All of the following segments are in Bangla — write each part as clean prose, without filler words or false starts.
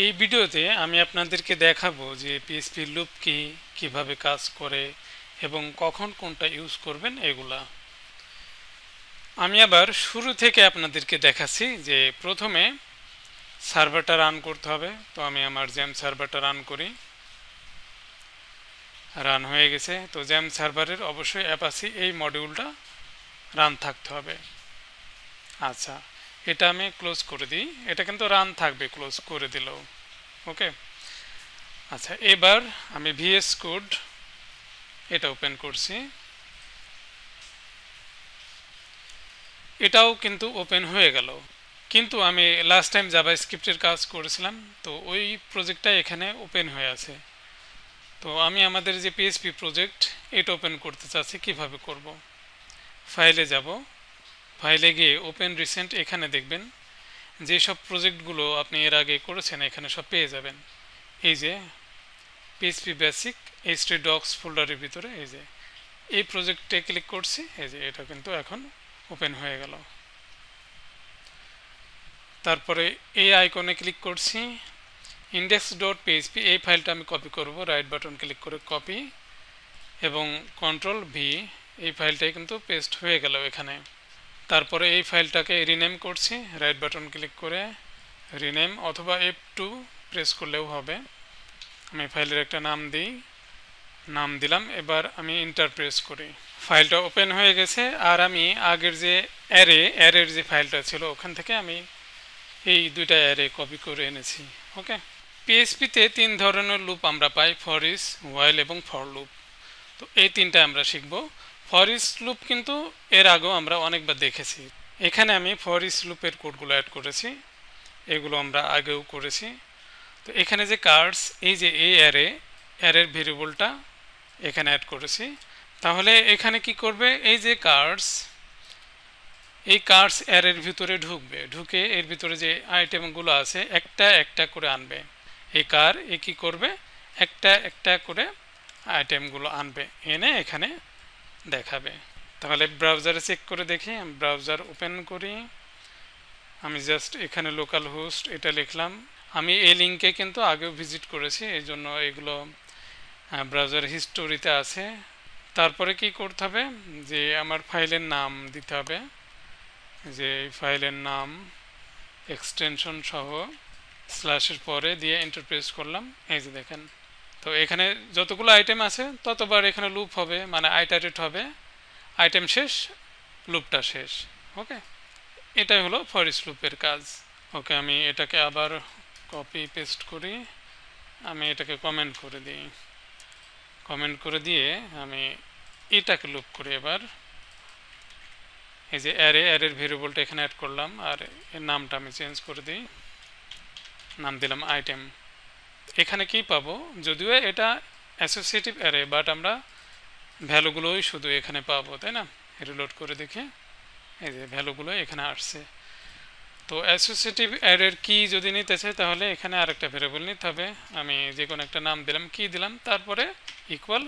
এই ভিডিওতে আমি আপনাদেরকে দেখাবো যে পিএইচপি লুপ কি, কিভাবে কাজ করে এবং কখন কোনটা ইউজ করবেন এগুলা। আমি আবার শুরু থেকে আপনাদেরকে দেখাচ্ছি যে প্রথমে সার্ভারটা রান করতে হবে। তো আমি আমার জ্যাম সার্ভারটা রান করি। রান হয়ে গেছে। তো জ্যাম সার্ভারের অবশ্যই অ্যাপাচি এই মডিউলটা রান থাকতে হবে। আচ্ছা, এটা আমি ক্লোজ করে দিই। এটা কিন্তু রান থাকবে ক্লোজ করে দিলেও। ওকে, আচ্ছা, এবার আমি ভিএস কোড এটা ওপেন করছি। এটাও কিন্তু ওপেন হয়ে গেল, কিন্তু আমি লাস্ট টাইম জাভাস্ক্রিপ্টের কাজ করেছিলাম, তো ওই প্রজেক্টটা এখানে ওপেন হয়ে আছে। তো আমি আমাদের যে পিএইচপি প্রজেক্ট এটা ওপেন করতে চাচ্ছি। কিভাবে করব? ফাইলে যাব, ফাইলে গিয়ে ওপেন রিসেন্ট, এখানে দেখবেন যেসব প্রজেক্টগুলো আপনি এর আগে করেছেন এখানে সব পেয়ে যাবেন। এই যে পিএইচপি বেসিক এইচটি ডক্স ফোল্ডারের ভিতরে এই যে এই প্রজেক্টে ক্লিক করছি। এই যে এটা কিন্তু এখন ওপেন হয়ে গেল। তারপরে এই আইকনে ক্লিক করছি, index.php, এই ফাইলটা আমি কপি করব। রাইট বাটন ক্লিক করে কপি এবং কন্ট্রোল ভি, এই ফাইলটাই কিন্তু পেস্ট হয়ে গেল এখানে। তারপরে এই ফাইলটাকে রিনেম করছি, রাইট বাটন ক্লিক করে রিনেম অথবা F2 প্রেস করলেও হবে। আমি ফাইলের একটা নাম দিই, নাম দিলাম। এবার আমি এন্টার প্রেস করি। ফাইলটা ওপেন হয়ে গেছে। আর আমি আগের যে অ্যারের যে ফাইলটা ছিল ওখান থেকে আমি এই দুইটা অ্যারে কপি করে এনেছি। ওকে, পিএইচপিতে 3 ধরনের লুপ আমরা পাই, ফর ইচ, হোয়াইল এবং ফর লুপ। তো এই তিনটা আমরা শিখব। ফর ইচ লুপ কিন্তু এর আগেও আমরা অনেকবার দেখেছি। এখানে আমি ফর ইচ লুপের কোডগুলো অ্যাড করেছি, এগুলো আমরা আগেও করেছি। তো এখানে যে কার্ডস, এই যে এই অ্যারের ভেরিয়েবলটা এখানে অ্যাড করেছি। তাহলে এখানে কি করবে, এই যে কার্ডস, এই কার্ডস অ্যারের ভিতরে ঢুকবে, ঢুকে এর ভিতরে যে আইটেমগুলো আছে একটা একটা করে আনবে। এই কার এ কী করবে, একটা একটা করে আইটেমগুলো আনবে, এনে এখানে দেখাবে। তাহলে ব্রাউজারে চেক করে দেখি। ব্রাউজার ওপেন করি। আমি জাস্ট এখানে লোকাল হোস্ট এটা লিখলাম। আমি এই লিঙ্কে কিন্তু আগেও ভিজিট করেছি, এই জন্য এগুলো ব্রাউজার হিস্টোরিতে আছে। তারপরে কি করতে হবে, যে আমার ফাইলের নাম দিতে হবে, যে এই ফাইলের নাম এক্সটেনশন সহ স্ল্যাশের পরে দিয়ে এন্টার প্রেস করলাম। এই যে দেখেন, তো এখানে যতগুলো আইটেম আছে ততবার এখানে লুপ হবে, মানে আইটারেট হবে। আইটেম শেষ, লুপটা শেষ। ওকে, এটাই হলো ফর ইচ লুপের কাজ। ওকে, আমি এটাকে আবার কপি পেস্ট করি। আমি এটাকে কমেন্ট করে দিই। কমেন্ট করে দিয়ে আমি এটাকে লুপ করি। এবার এই যে অ্যারের ভেরিয়েবলটা এখানে অ্যাড করলাম, আর এর নামটা আমি চেঞ্জ করে দিই, নাম দিলাম আইটেম। এখানে কি পাবো, যদিও এটা অ্যাসোসিয়েটিভ অ্যারে, বাট আমরা ভ্যালুগুলোই শুধু এখানে পাবো, তাই না? রিলোড করে দেখে এই যে ভ্যালুগুলো এখানে আসছে। তো অ্যাসোসিয়েটিভ অ্যারের কি যদি নিতে চাই তাহলে এখানে আরেকটা ভেরিয়েবল নিতে হবে। আমি যে কোনো একটা নাম দিলাম, কি দিলাম, তারপরে ইকুয়াল,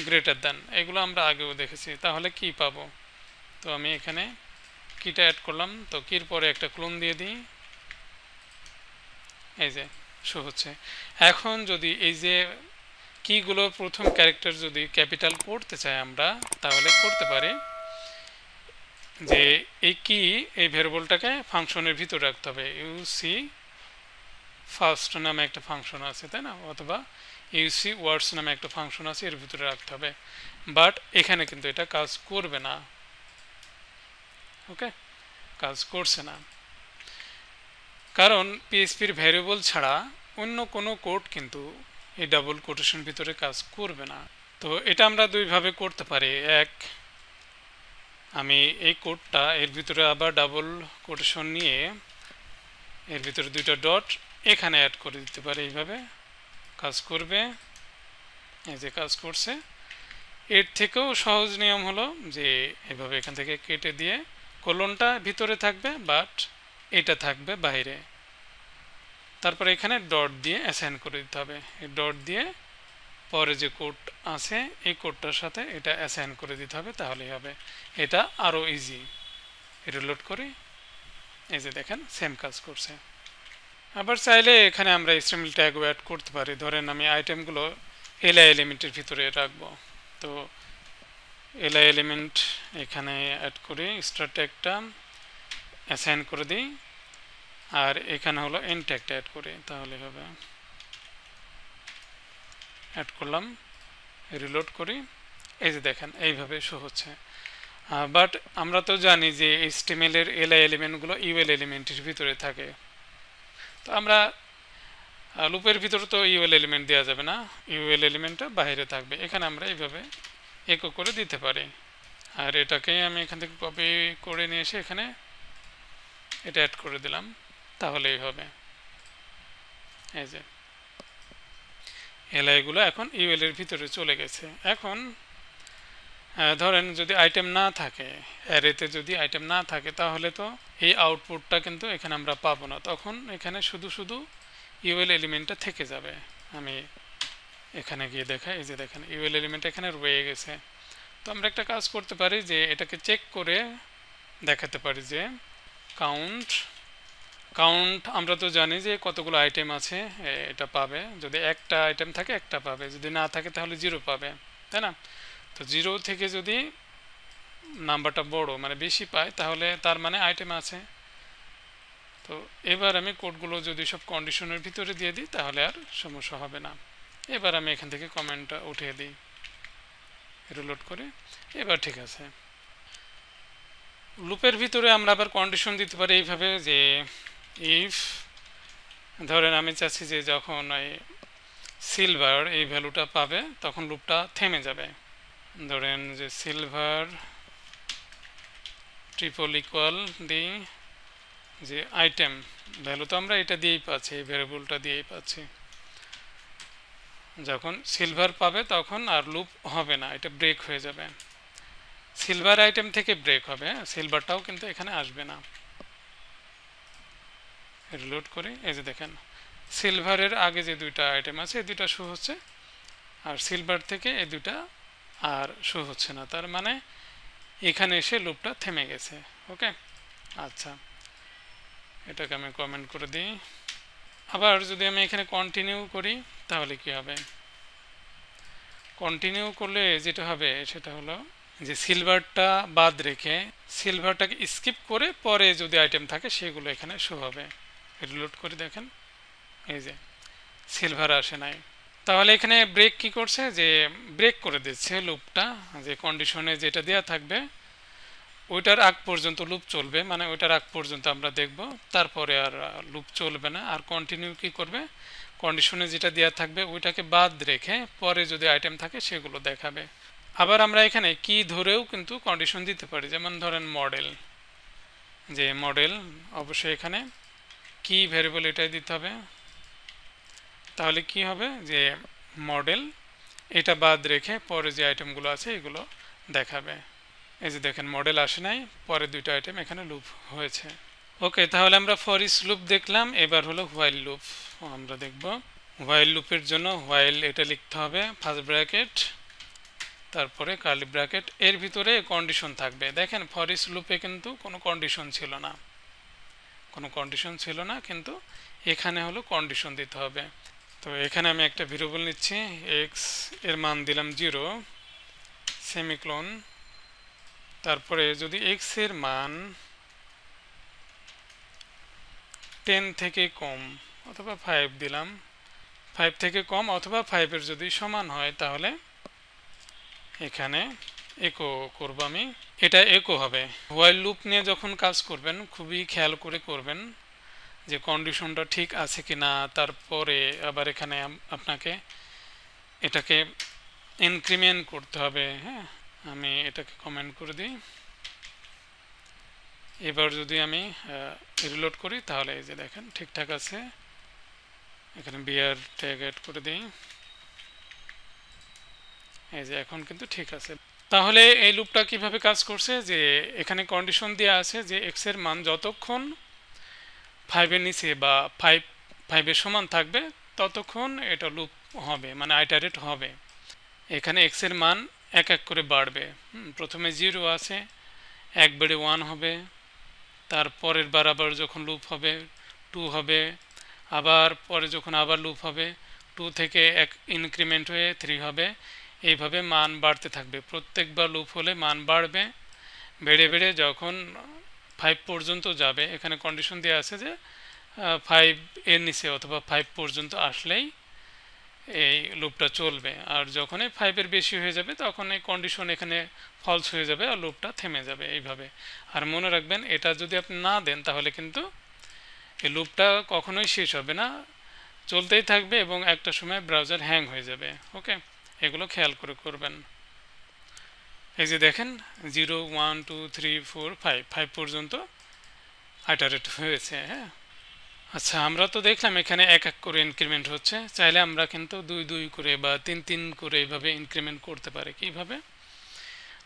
গ্রেটার দ্যান, এগুলো আমরা আগেও দেখেছি। তাহলে কি পাবো, তো আমি এখানে কিটা অ্যাড করলাম। তো কির পরে একটা ক্লোন দিয়ে দিই, এই যে শো হচ্ছে। এখন যদি এই যে কিগুলো প্রথম ক্যারেক্টার যদি ক্যাপিটাল করতে চাই আমরা, তাহলে করতে পারি যে এই কি, এই ভেরিয়েবলটাকে ফাংশনের ভিতরে রাখতে হবে। ইউসি ফার্স্ট নামে একটা ফাংশন আছে, তাই না? অথবা ইউসি ওয়ার্ডস নামে একটা ফাংশন আছে, এর ভিতরে রাখতে হবে। বাট এখানে কিন্তু এটা কাজ করবে না। ওকে, কাজ করছে না, কারণ পিএইচপির ভ্যারিয়েবল ছাড়া অন্য কোনো কোড কিন্তু এই ডাবল কোটেশন ভিতরে কাজ করবে না। তো এটা আমরা দুইভাবে করতে পারি। এক, আমি এই কোডটা এর ভিতরে আবার ডাবল কোটেশন নিয়ে এর ভিতরে দুইটা ডট এখানে অ্যাড করে দিতে পারি, এইভাবে কাজ করবে। এই যে কাজ করছে। এর থেকেও সহজ নিয়ম হলো যে এভাবে এখান থেকে কেটে দিয়ে কোলনটা ভিতরে থাকবে, বাট এটা থাকবে বাইরে। তারপরে এখানে ডট দিয়ে অ্যাসাইন করে দিতে হবে। এই ডট দিয়ে পরে যে কোড আছে এই কোডটার সাথে এটা অ্যাসাইন করে দিতে হবে, তাহলেই হবে। এটা আরও ইজি। রিলোড করি, এই যে দেখেন সেম কাজ করছে। আবার চাইলে এখানে আমরা HTML ট্যাগও অ্যাড করতে পারি। ধরেন আমি আইটেমগুলো এলআই এলিমেন্টের ভিতরে রাখবো, তো এলআই এলিমেন্ট এখানে অ্যাড করি, স্টার ট্যাগটা অ্যাসাইন করে দিই, আর এখানে হলো এন্ড ট্যাগটা অ্যাড করি, তাহলে হবে। অ্যাড করলাম, রিলোড করি, এই যে দেখেন এইভাবে শো হচ্ছে। বাট আমরা তো জানি যে HTML এর এলআই এলিমেন্টগুলো ইউএল এলিমেন্টের ভিতরে থাকে, তো আমরা লুপের ভিতরে তো ইউএল এলিমেন্ট দেওয়া যাবে না, ইউএল এলিমেন্টটা বাইরে থাকবে। এখানে আমরা এইভাবে একো করে দিতে পারি, আর এটাকে আমি এখান থেকে কপি করে নিয়ে এসে এখানে এটা অ্যাড করে দিলাম, তাহলেই হবে। এই যে এলআইগুলো এখন ইউএল এর ভিতরে চলে গেছে। এখন ধরেন যদি আইটেম না থাকে, অ্যারেতে যদি আইটেম না থাকে, তাহলে তো এই আউটপুটটা কিন্তু এখানে আমরা পাবো না, তখন এখানে শুধু শুধু ইউএল এলিমেন্টটা থেকে যাবে। আমি এখানে গিয়ে দেখাই, এই যে দেখেন ইউএল এলিমেন্ট এখানে রয়ে গেছে। তো আমরা একটা কাজ করতে পারি যে এটাকে চেক করে দেখাতে পারি যে কাউন্ট আমরা তো জানি যে কতগুলো আইটেম আছে এটা পাবে, যদি একটা আইটেম থাকে একটা পাবে, যদি না থাকে তাহলে 0 পাবে, তাই না? তো 0 থেকে যদি নাম্বারটা বড় মানে বেশি পায়, তাহলে তার মানে আইটেম আছে। তো এবার আমি কোডগুলো যদি সব কন্ডিশনের ভিতরে দিয়ে দিই, তাহলে আর সমস্যা হবে না। এবার আমি এখান থেকে কমেন্টটা উঠিয়ে দিই, রিলোড করে, এবার ঠিক আছে। লুপের ভিতরে আমরা আবার কন্ডিশন দিতে পারি এইভাবে যে ইফ ধরেন আমি চাচ্ছি যে যখন এই সিলভার এই ভ্যালুটা পাবে তখন লুপটা থেমে যাবে। ধরেন যে সিলভার ট্রিপল ইকুয়াল দিই যে আইটেম ভ্যালু, তো আমরা এটা দিয়েই পাচ্ছি, এই ভ্যারিয়েবলটা দিয়েই পাচ্ছি। যখন সিলভার পাবে তখন আর লুপ হবে না, এটা ব্রেক হয়ে যাবে। সিলভার আইটেম থেকে ব্রেক হবে, সিলভারটাও কিন্তু এখানে আসবে না। রিলোড করি, এই যে দেখেন সিলভারের আগে যে দুইটা আইটেম আছে এই দুইটা শো হচ্ছে, আর সিলভার থেকে এই দুইটা আর শো হচ্ছে না, তার মানে এখানে এসে লুপটা থেমে গেছে। ওকে, আচ্ছা, এটাকে আমি কমেন্ট করে দিই। আবার যদি আমি এখানে কন্টিনিউ করি তাহলে কি হবে? কন্টিনিউ করলে যেটা হবে সেটা হলো যে সিলভারটা বাদ রেখে সিলভারটাকে স্কিপ করে পরে যদি আইটেম থাকে সেগুলো এখানে শো হবে। রিলোড করে দেখেন, এই যে সিলভার আসে নাই। তাহলে এখানে ব্রেক কি করছে, যে ব্রেক করে দিচ্ছে লুপটা, যে কন্ডিশনে যেটা দেওয়া থাকবে ওইটার আগ পর্যন্ত লুপ চলবে, মানে ওইটার আগ পর্যন্ত আমরা দেখব, তারপরে আর লুপ চলবে না। আর কন্টিনিউ কি করবে, কন্ডিশনে যেটা দেওয়া থাকবে ওইটাকে বাদ রেখে পরে যদি আইটেম থাকে সেগুলো দেখাবে। আবার আমরা এখানে কি ধরেও কিন্তু কন্ডিশন দিতে পারি, যেমন ধরেন মডেল, যে মডেল অবশ্যই এখানে কি ভ্যারিয়েবল এটাই দিতে হবে, তাহলে কি হবে যে মডেল এটা বাদ রেখে পরে যে আইটেমগুলো আছে এগুলো দেখাবে। এই যে দেখেন মডেল আসে নাই, পরে দুইটা আইটেম এখানে লুপ হয়েছে। ওকে, তাহলে আমরা ফর ইচ লুপ দেখলাম, এবার হলো হোয়াইল লুপ আমরা দেখব। হোয়াইল লুপের জন্য হোয়াইল এটা লিখতে হবে ফার্স্ট ব্র্যাকেট, তারপরে কার্লি ব্র্যাকেট, এর ভিতরে কন্ডিশন থাকবে। দেখেন ফর ইচ লুপে কিন্তু কোনো কন্ডিশন ছিল না, কিন্তু এখানে হলো কন্ডিশন দিতে হবে। তো এখানে আমি একটা ভেরিয়েবল নিচ্ছি, এক্স এর মান দিলাম 0 সেমিক্লোন, তারপরে যদি এক্স এর মান 10 থেকে কম অথবা 5 দিলাম, 5 থেকে কম অথবা 5 এর যদি সমান হয় তাহলে এখানে একো করব আমি, এটা একো হবে। হোয়াইল লুপ নিয়ে যখন কাজ করবেন খুবই খেয়াল করে করবেন যে কন্ডিশনটা ঠিক আছে কিনা, তারপরে আবার এখানে আপনাকে এটাকে ইনক্রিমেন্ট করতে হবে। হ্যাঁ, আমি এটাকে কমেন্ট করে দিই। এবার যদি আমি রিলোড করি তাহলে এই যে দেখেন ঠিকঠাক আছে, এখানে বিআর ট্যাগ অ্যাড করে দিই, এই যে এখন কিন্তু ঠিক আছে। তাহলে এই লুপটা কিভাবে কাজ করছে, যে এখানে কন্ডিশন দেওয়া আছে যে এক্স এর মান যতক্ষণ 5 এর নিচে বা 5 এর সমান থাকবে ততক্ষণ এটা লুপ হবে, মানে আইটারেট হবে। এখানে এক্স এর মান এক এক করে বাড়বে, প্রথমে 0 আছে, একবারে 1 হবে, তারপরের বার আবার যখন লুপ হবে 2 হবে, আবার পরে যখন আবার লুপ হবে 2 থেকে এক ইনক্রিমেন্ট হয়ে 3 হবে, এইভাবে মান বাড়তে থাকবে। প্রত্যেকবার লুপ হলে মান বাড়বে, বেড়ে বেড়ে যখন 5 পর্যন্ত যাবে, এখানে কন্ডিশন দেওয়া আছে যে 5 এর নিচে অথবা 5 পর্যন্ত আসলেই এই লুপটা চলবে, আর যখনই 5 এর বেশি হয়ে যাবে তখন এই কন্ডিশন এখানে ফলস হয়ে যাবে আর লুপটা থেমে যাবে এইভাবে। আর মনে রাখবেন, এটা যদি আপনি না দেন তাহলে কিন্তু এই লুপটা কখনোই শেষ হবে না, চলতেই থাকবে এবং একটা সময় ব্রাউজার হ্যাং হয়ে যাবে। ওকে, এগুলো খেয়াল করে করবেন। এই যে দেখেন 0 1 2 3 4 5 পর্যন্ত আইটারেট হয়েছে। হ্যাঁ, আচ্ছা, আমরা তো দেখলাম এখানে এক এক করে ইনক্রিমেন্ট হচ্ছে। চাইলে আমরা কিন্তু 2 2 করে বা 3 3 করে এইভাবে ইনক্রিমেন্ট করতে পারি। কিভাবে?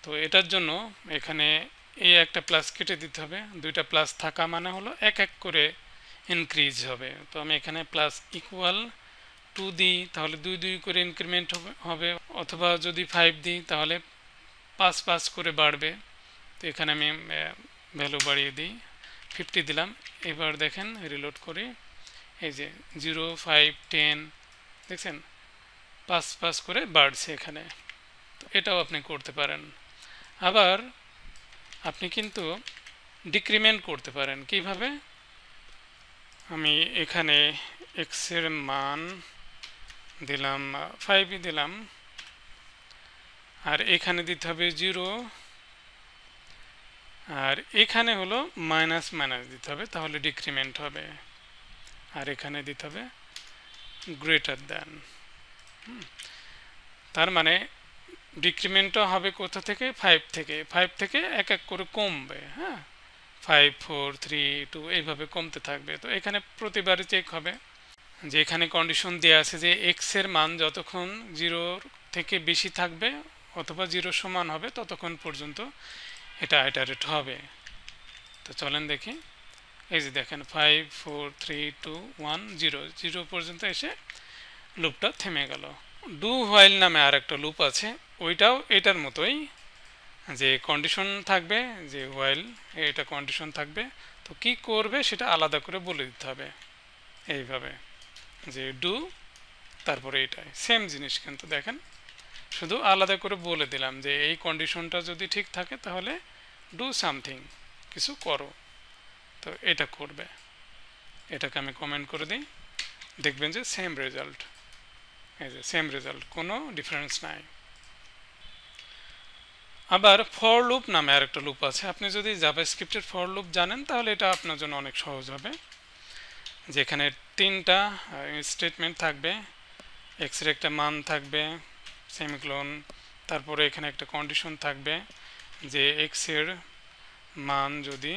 তো এটার জন্য এখানে এই একটা প্লাস কেটে দিতে হবে। দুইটা প্লাস থাকা মানে হলো এক এক করে ইনক্রিজ হবে। তো আমি এখানে প্লাস ইকুয়াল 2 দিই তাহলে 2 2 করে ইনক্রিমেন্ট হবে, অথবা যদি 5 দিই তাহলে 5 5 করে বাড়বে। তো এখানে আমি ভ্যালু বাড়িয়ে দিই, 50 দিলাম। এবার দেখেন রিলোড করি, এই যে 0 5 10 দেখছেন 5 5 করে বাড়ছে এখানে। তো এটাও আপনি করতে পারেন। আবার আপনি কিন্তু ডিক্রিমেন্ট করতে পারেন। কিভাবে? আমি এখানে x এর মান দিলাম 5 দিলাম, আর এখানে দিতে হবে 0, আর এখানে হলো মাইনাস মাইনাস দিতে হবে, তাহলে ডিক্রিমেন্ট হবে। আর এখানে দিতে হবে গ্রেটার দ্যান। তার মানে ডিক্রিমেন্টও হবে কোথা থেকে? 5 থেকে। 5 থেকে এক এক করে কমবে। হ্যাঁ, 5 4 3 2 এইভাবে কমতে থাকবে। তো এখানে প্রতিবারই চেক হবে যে এখানে কন্ডিশন দেওয়া আছে যে এক্স এর মান যতক্ষণ 0 থেকে বেশি থাকবে অথবা 0 সমান হবে ততক্ষণ পর্যন্ত এটা আইটারেট হবে। তো চলেন দেখি। এই যে দেখেন 5 4 3 2 1 0 0 পর্যন্ত এসে লুপটা থেমে গেল। ডু হোয়াইল নামে আর একটা লুপ আছে, ওইটাও এটার মতোই, যে কন্ডিশন থাকবে, যে হোয়াইল এটা কন্ডিশন থাকবে। তো কি করবে সেটা আলাদা করে বলে দিতে হবে, এইভাবে যে ডু তারপরে এটাই সেম জিনিস, কিন্তু দেখেন শুধু আলাদা করে বলে দিলাম যে এই কন্ডিশনটা যদি ঠিক থাকে তাহলে ডু সামথিং, কিছু করো। তো এটা করবে, এটাকে আমি কমেন্ট করে দিই, দেখবেন যে সেম রেজাল্ট। এই যে সেম রেজাল্ট, কোনো ডিফারেন্স নাই। আবার ফর লুপ নামে আরেকটা লুপ আছে। আপনি যদি জাভাস্ক্রিপ্টের ফর লুপ জানেন তাহলে এটা আপনার জন্য অনেক সহজ হবে। যেখানে 3টা স্টেটমেন্ট থাকবে, এক্স এর একটা মান থাকবে সেমিকোলন, তারপরে এখানে একটা কন্ডিশন থাকবে যে এক্স এর মান যদি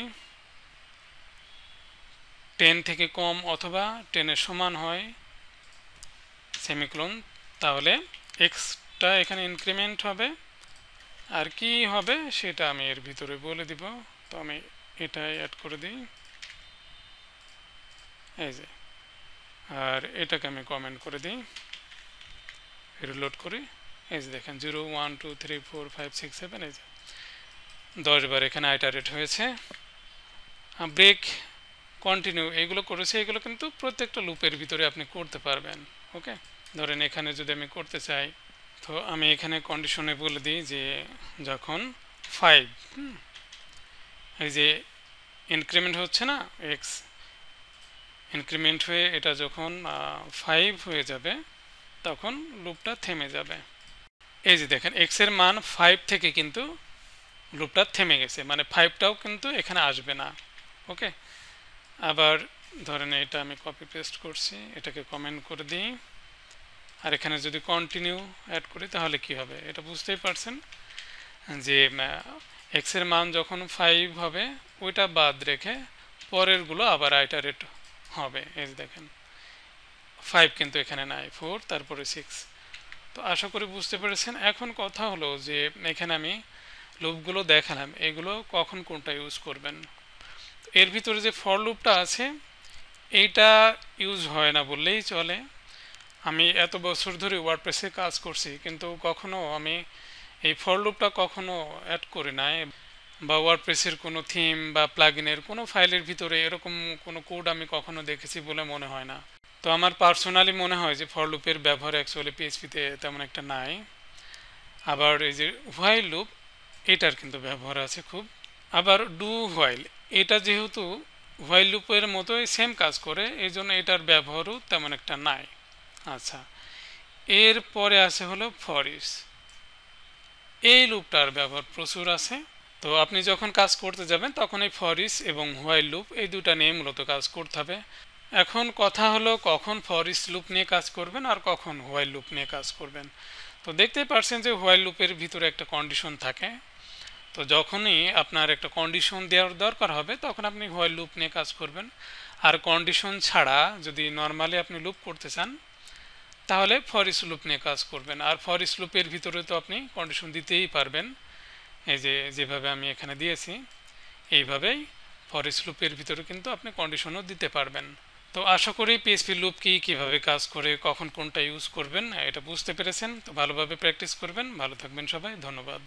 10 থেকে কম অথবা 10 এর সমান হয় সেমিকোলন, তাহলে এক্সটা এখানে ইনক্রিমেন্ট হবে। আর কি হবে সেটা আমি এর ভিতরে বলে দিব। তো আমি এটাই অ্যাড করে দিই, এই যে, আর এটাকে আমি কমেন্ট করে দিই, রিলোড করি। এই যে দেখেন 0 1 2 3 4 5 6 7, এই যে 10 বার এখানে আইটারেট হয়েছে। ব্রেক, কন্টিনিউ এগুলো করেছে, এগুলো কিন্তু প্রত্যেকটা লুপের ভিতরে আপনি করতে পারবেন। ওকে, ধরেন এখানে যদি আমি করতে চাই, তো আমি এখানে কন্ডিশনে বলে দিই যে যখন 5 এই যে ইনক্রিমেন্ট হচ্ছে না, এক্স ইনক্রিমেন্ট হয়ে এটা যখন 5 হয়ে যাবে তখন লুপটা থেমে যাবে। এই যে দেখেন এক্স এর মান 5 থেকে কিন্তু লুপটা থেমে গেছে, মানে 5টাও কিন্তু এখানে আসবে না। ওকে, আবার ধরেন এটা আমি কপি পেস্ট করছি, এটাকে কমেন্ট করে দিই, আর এখানে যদি কন্টিনিউ অ্যাড করি তাহলে কি হবে এটা বুঝতেই পারছেন যে এক্স এর মান যখন 5 হবে ওইটা বাদ রেখে পরেরগুলো আবার আইটারেট হবে। এই যে দেখেন 5 কিন্তু এখানে নাই, 4 তারপরে 6। তো আশা করি বুঝতে পেরেছেন। এখন কথা হলো যে এখানে আমি লুপগুলো দেখালাম, এগুলো কখন কোনটা ইউজ করবেন। এর ভিতরে যে ফর লুপটা আছে এইটা ইউজ হয় না বললেই চলে। আমি এত বছর ধরে ওয়ার্ডপ্রেসে কাজ করছি কিন্তু কখনো আমি এই ফর লুপটা কখনো অ্যাড করি নাই, বা ওয়ার্ডপ্রেসের কোনো থিম বা প্লাগইনের কোনো ফাইলের ভিতরে এরকম কোনো কোড আমি কখনো দেখেছি বলে মনে হয় না। তো আমার পার্সোনালি মনে হয় যে ফর লুপের ব্যবহার অ্যাকচুয়ালি পিএইচপিতে তেমন একটা নাই। আবার এই যে হোয়াইল লুপ, এটার কিন্তু ব্যবহার আছে খুব। আবার ডু হোয়াইল, এটা যেহেতু হোয়াইল লুপের মতোই সেম কাজ করে, এই জন্য এটার ব্যবহারও তেমন একটা নাই। আচ্ছা, এর পরে আছে হলো ফরিচ। এই লুপটার ব্যবহার প্রচুর আছে। তো আপনি যখন কাজ করতে যাবেন তখন এই ফরিচ এবং হোয়াইল লুপ এই দুটা নিয়ে মূলত কাজ করতে হবে। এখন কথা হলো কখন ফরিচ লুপ নিয়ে কাজ করবেন আর কখন হোয়াইল লুপ নিয়ে কাজ করবেন। তো দেখতেই পারছেন যে হোয়াইল লুপের ভিতরে একটা কন্ডিশন থাকে। তো যখনই আপনার একটা কন্ডিশন দেওয়ার দরকার হবে তখন আপনি হোয়াইল লুপ নিয়ে কাজ করবেন। আর কন্ডিশন ছাড়া যদি নর্মালি আপনি লুপ করতে চান তাহলে ফরিচ লুপ নিয়ে কাজ করবেন। আর ফরিচ লুপের ভিতরে তো আপনি কন্ডিশন দিতেই পারবেন, এই যে যেভাবে আমি এখানে দিয়েছি এইভাবেই ফরিচ লুপের ভিতরে কিন্তু আপনি কন্ডিশনও দিতে পারবেন। তো আশা করি পিএইচপি লুপ কি কিভাবে কাজ করে, কখন কোনটা ইউজ করবেন এটা বুঝতে পেরেছেন। তো ভালোভাবে প্র্যাকটিস করবেন। ভালো থাকবেন সবাই, ধন্যবাদ।